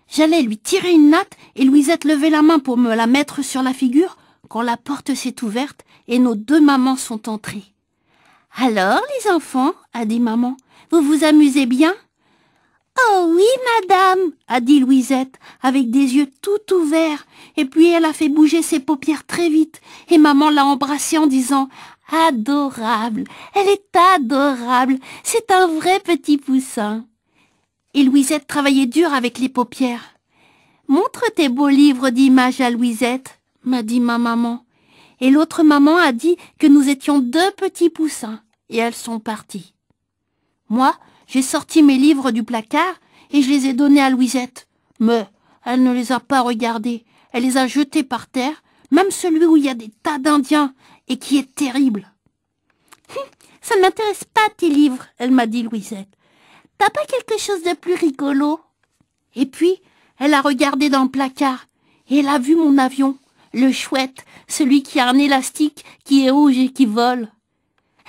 J'allais lui tirer une natte et Louisette levait la main pour me la mettre sur la figure quand la porte s'est ouverte et nos deux mamans sont entrées. « Alors, les enfants, a dit maman, vous vous amusez bien ?»« Oh oui, madame, a dit Louisette, avec des yeux tout ouverts, et puis elle a fait bouger ses paupières très vite, et maman l'a embrassée en disant « Adorable, elle est adorable, c'est un vrai petit poussin. » Et Louisette travaillait dur avec les paupières. « Montre tes beaux livres d'images à Louisette, m'a dit ma maman. Et l'autre maman a dit que nous étions deux petits poussins, et elles sont parties. Moi, j'ai sorti mes livres du placard et je les ai donnés à Louisette. Mais elle ne les a pas regardés, elle les a jetés par terre, même celui où il y a des tas d'Indiens et qui est terrible. « Ça ne m'intéresse pas tes livres, elle m'a dit Louisette. T'as pas quelque chose de plus rigolo ?» Et puis, elle a regardé dans le placard et elle a vu mon avion, le chouette, celui qui a un élastique, qui est rouge et qui vole.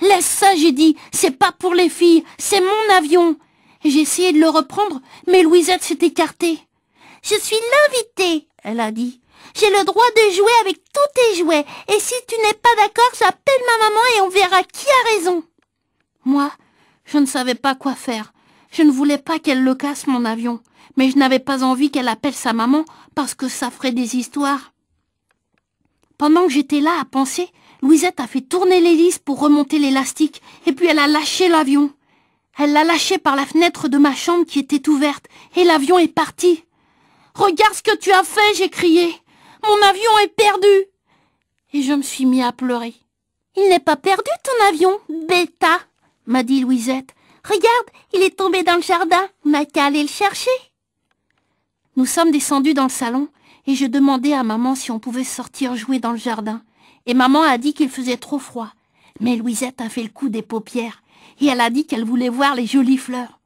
« Laisse ça, j'ai dit, c'est pas pour les filles, c'est mon avion !» Et j'ai essayé de le reprendre, mais Louisette s'est écartée. « Je suis l'invitée, » elle a dit. « J'ai le droit de jouer avec tous tes jouets, et si tu n'es pas d'accord, j'appelle ma maman et on verra qui a raison. » Moi, je ne savais pas quoi faire. Je ne voulais pas qu'elle le casse, mon avion, mais je n'avais pas envie qu'elle appelle sa maman parce que ça ferait des histoires. Pendant que j'étais là à penser, Louisette a fait tourner l'hélice pour remonter l'élastique, et puis elle a lâché l'avion. Elle l'a lâché par la fenêtre de ma chambre qui était ouverte, et l'avion est parti. « Regarde ce que tu as fait !» j'ai crié. « Mon avion est perdu !» Et je me suis mis à pleurer. « Il n'est pas perdu ton avion, bêta !» m'a dit Louisette. « Regarde, il est tombé dans le jardin, on n'a qu'à aller le chercher. » Nous sommes descendus dans le salon, et je demandais à maman si on pouvait sortir jouer dans le jardin. Et maman a dit qu'il faisait trop froid. Mais Louisette a fait le coup des paupières, et elle a dit qu'elle voulait voir les jolies fleurs.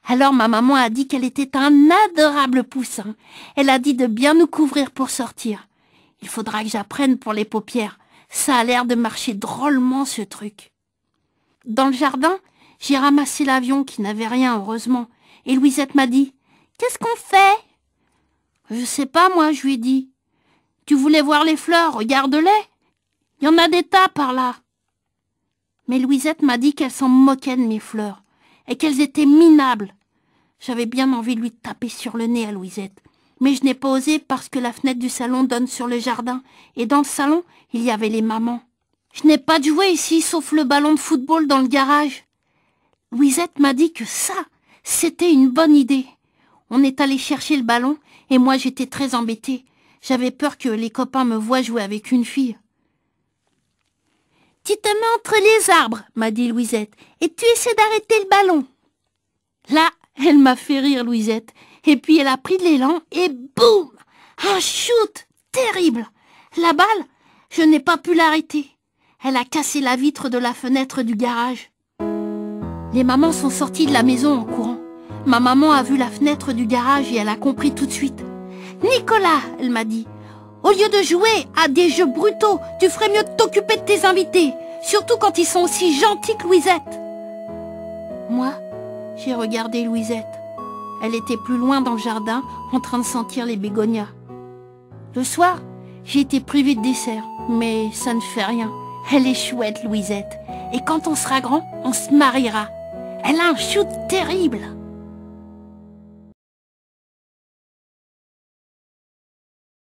Alors ma maman a dit qu'elle était un adorable poussin. Elle a dit de bien nous couvrir pour sortir. Il faudra que j'apprenne pour les paupières. Ça a l'air de marcher drôlement, ce truc. Dans le jardin, j'ai ramassé l'avion qui n'avait rien, heureusement. Et Louisette m'a dit « Qu'est-ce qu'on fait ?»« Je sais pas, moi, je lui ai dit. Tu voulais voir les fleurs, regarde-les. Il y en a des tas par là. » Mais Louisette m'a dit qu'elle s'en moquait de mes fleurs et qu'elles étaient minables. J'avais bien envie de lui taper sur le nez à Louisette, mais je n'ai pas osé parce que la fenêtre du salon donne sur le jardin et dans le salon, il y avait les mamans. Je n'ai pas de jouet ici sauf le ballon de football dans le garage. Louisette m'a dit que ça, c'était une bonne idée. On est allé chercher le ballon et moi j'étais très embêtée. J'avais peur que les copains me voient jouer avec une fille. « Tu te mets entre les arbres, m'a dit Louisette, et tu essaies d'arrêter le ballon. » Là, elle m'a fait rire, Louisette, et puis elle a pris de l'élan et boum! Un shoot terrible! La balle, je n'ai pas pu l'arrêter. Elle a cassé la vitre de la fenêtre du garage. Les mamans sont sorties de la maison en courant. Ma maman a vu la fenêtre du garage et elle a compris tout de suite. « Nicolas, elle m'a dit, au lieu de jouer à des jeux brutaux, tu ferais mieux de t'occuper de tes invités, surtout quand ils sont aussi gentils que Louisette. » Moi, j'ai regardé Louisette. Elle était plus loin dans le jardin, en train de sentir les bégonias. Le soir, j'ai été privée de dessert, mais ça ne fait rien. Elle est chouette, Louisette. Et quand on sera grand, on se mariera. Elle a un shoot terrible.